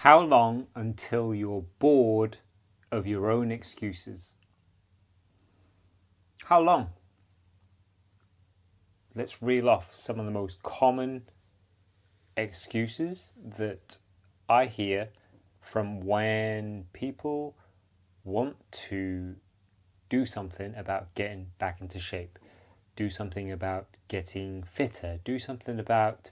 How long until you're bored of your own excuses? How long? Let's reel off some of the most common excuses that I hear from when people want to do something about getting back into shape, do something about getting fitter, do something about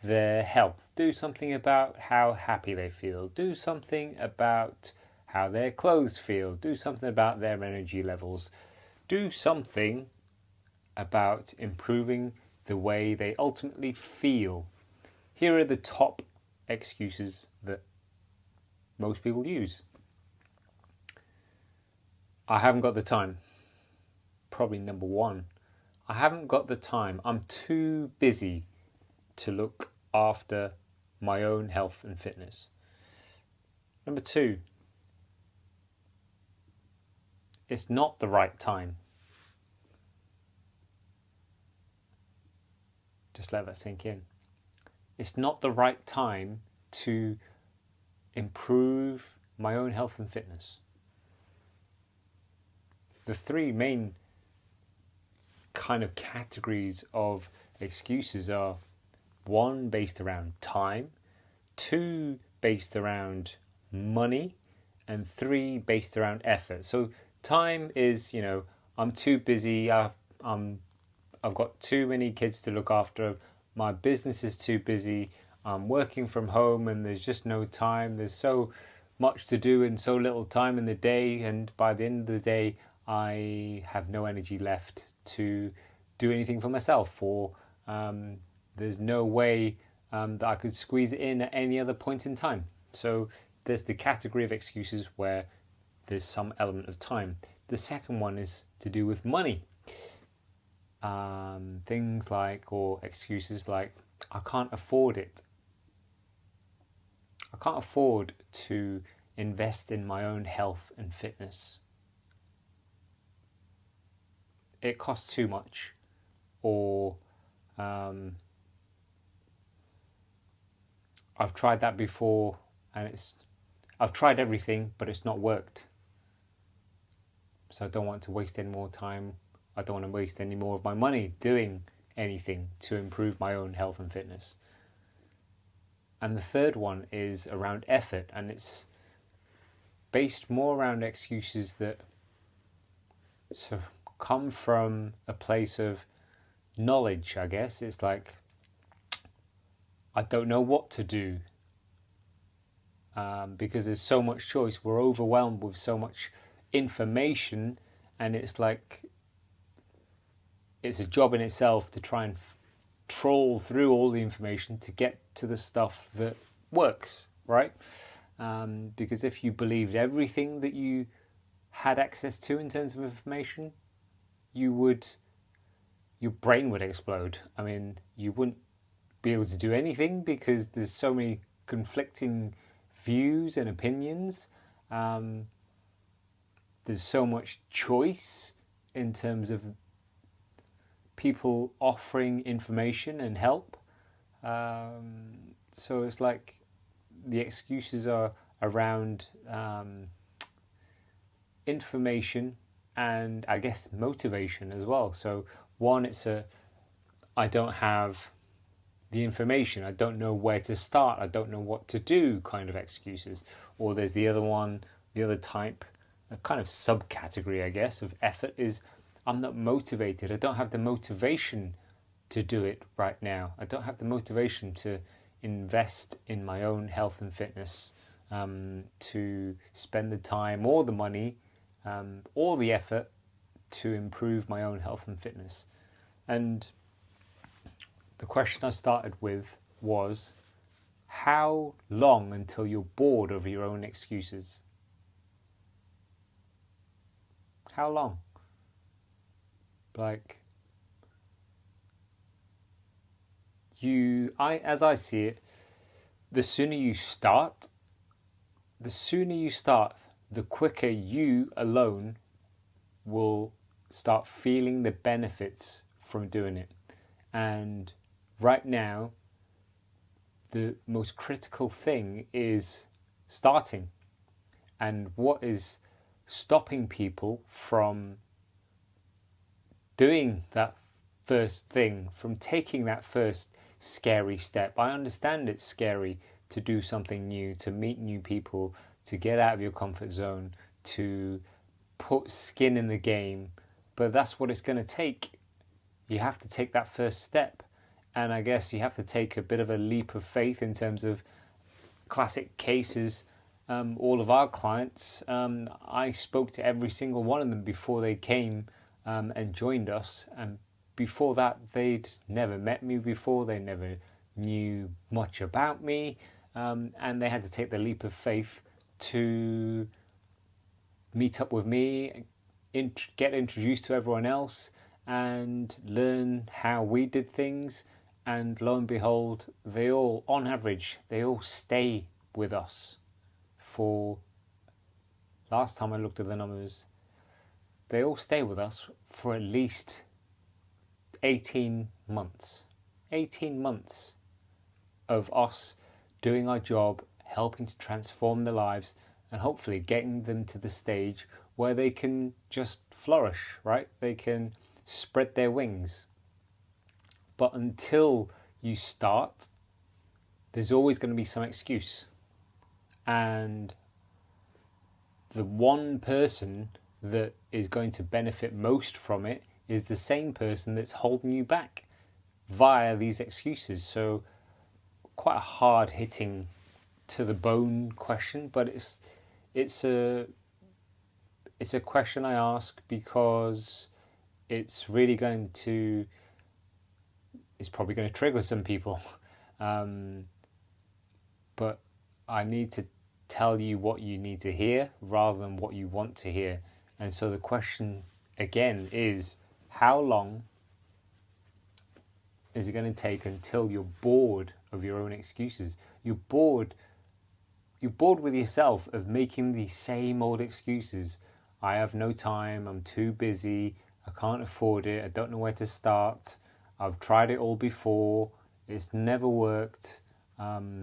their health, do something about how happy they feel, do something about how their clothes feel, do something about their energy levels, do something about improving the way they ultimately feel. Here are the top excuses that most people use. I haven't got the time. Probably number one. I haven't got the time. I'm too busy to look after my own health and fitness. Number two, it's not the right time. Just let that sink in. It's not the right time to improve my own health and fitness. The three main kind of categories of excuses are: one, based around time; two, based around money; and three, based around effort. So time is, I'm too busy, I've got too many kids to look after, my business is too busy, I'm working from home and there's just no time, there's so much to do and so little time in the day, and by the end of the day I have no energy left to do anything for myself, or there's no way that I could squeeze it in at any other point in time. So there's the category of excuses where there's some element of time. The second one is to do with money. Things like, or excuses like, I can't afford it. I can't afford to invest in my own health and fitness. It costs too much. Or I've tried that before and I've tried everything but it's not worked. So I don't want to waste any more time. I don't want to waste any more of my money doing anything to improve my own health and fitness. And the third one is around effort, and it's based more around excuses that sort of come from a place of knowledge, I guess. It's like, I don't know what to do because there's so much choice. We're overwhelmed with so much information, and it's like it's a job in itself to try and troll through all the information to get to the stuff that works, right? Because if you believed everything that you had access to in terms of information, your brain would explode. I mean, you wouldn't be able to do anything because there's so many conflicting views and opinions. There's so much choice in terms of people offering information and help. So it's like the excuses are around information and, I guess, motivation as well. So one, it's I don't have the information, I don't know where to start, I don't know what to do kind of excuses. Or there's the other one, the other type, a kind of subcategory, I guess, of effort is, I'm not motivated. I don't have the motivation to do it right now. I don't have the motivation to invest in my own health and fitness, to spend the time or the money or the effort to improve my own health and fitness. And the question I started with was, how long until you're bored of your own excuses? How long? Like, as I see it, the sooner you start, the quicker you alone will start feeling the benefits from doing it. And right now, the most critical thing is starting. And what is stopping people from doing that first thing, from taking that first scary step? I understand it's scary to do something new, to meet new people, to get out of your comfort zone, to put skin in the game, but that's what it's going to take. You have to take that first step, and I guess you have to take a bit of a leap of faith in terms of classic cases. All of our clients, I spoke to every single one of them before they came and joined us, and before that they'd never met me before, they never knew much about me, and they had to take the leap of faith to meet up with me, get introduced to everyone else, and learn how we did things. And lo and behold, they all, on average, they all stay with us for, last time I looked at the numbers, they all stay with us for at least 18 months. 18 months of us doing our job, helping to transform their lives, and hopefully getting them to the stage where they can just flourish, right? They can spread their wings. But until you start, there's always going to be some excuse. And the one person that is going to benefit most from it is the same person that's holding you back via these excuses. So quite a hard hitting, to the bone question, but it's a question I ask because it's probably going to trigger some people, but I need to tell you what you need to hear rather than what you want to hear. And so the question again is, how long is it going to take until you're bored of your own excuses? You're bored with yourself of making the same old excuses. I have no time, I'm too busy, I can't afford it, I don't know where to start, I've tried it all before, it's never worked, I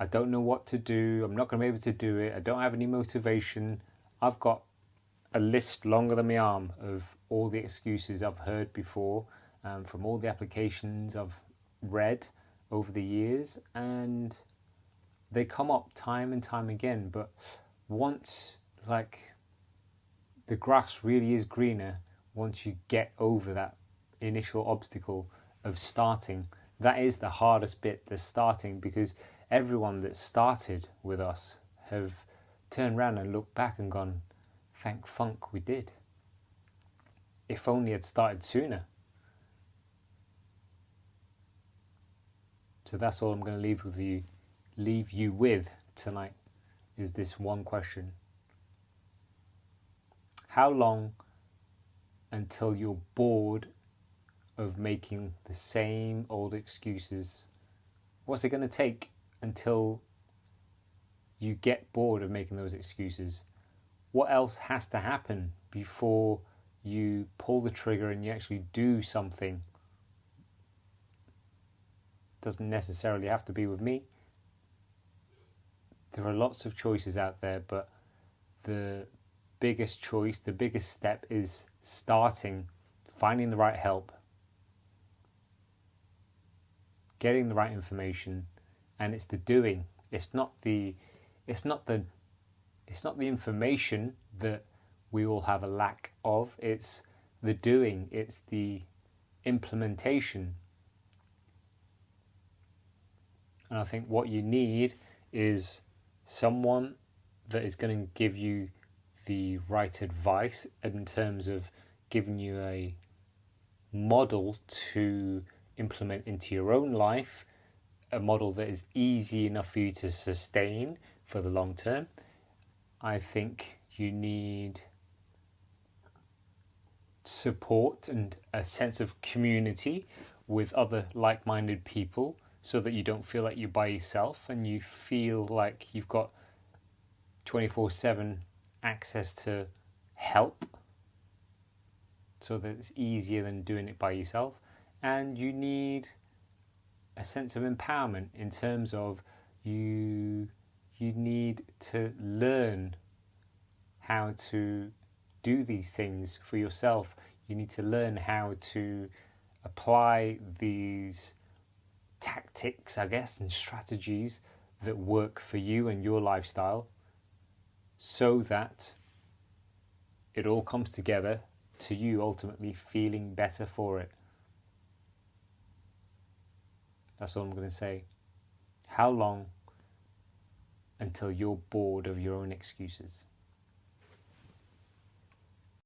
don't know what to do, I'm not going to be able to do it, I don't have any motivation. I've got a list longer than my arm of all the excuses I've heard before, from all the applications I've read over the years, and they come up time and time again. But once, the grass really is greener once you get over that initial obstacle of starting. That is the hardest bit, the starting, because everyone that started with us have turned around and looked back and gone, thank funk we did. If only I'd started sooner. So that's all I'm going to leave you with tonight, is this one question. How long until you're bored of making the same old excuses? What's it going to take until you get bored of making those excuses? What else has to happen before you pull the trigger and you actually do something? Doesn't necessarily have to be with me. There are lots of choices out there, but the biggest choice, the biggest step is starting, finding the right help, getting the right information, and it's the doing. It's not the information that we all have a lack of. It's the doing. It's the implementation. And I think what you need is someone that is going to give you the right advice in terms of giving you a model to implement into your own life, a model that is easy enough for you to sustain for the long term. I think you need support and a sense of community with other like-minded people, so that you don't feel like you're by yourself and you feel like you've got 24/7 access to help, so that it's easier than doing it by yourself. And you need a sense of empowerment in terms of you you need to learn how to do these things for yourself. You need to learn how to apply these tactics, I guess, and strategies that work for you and your lifestyle, so that it all comes together to you ultimately feeling better for it. That's all I'm going to say. How long until you're bored of your own excuses?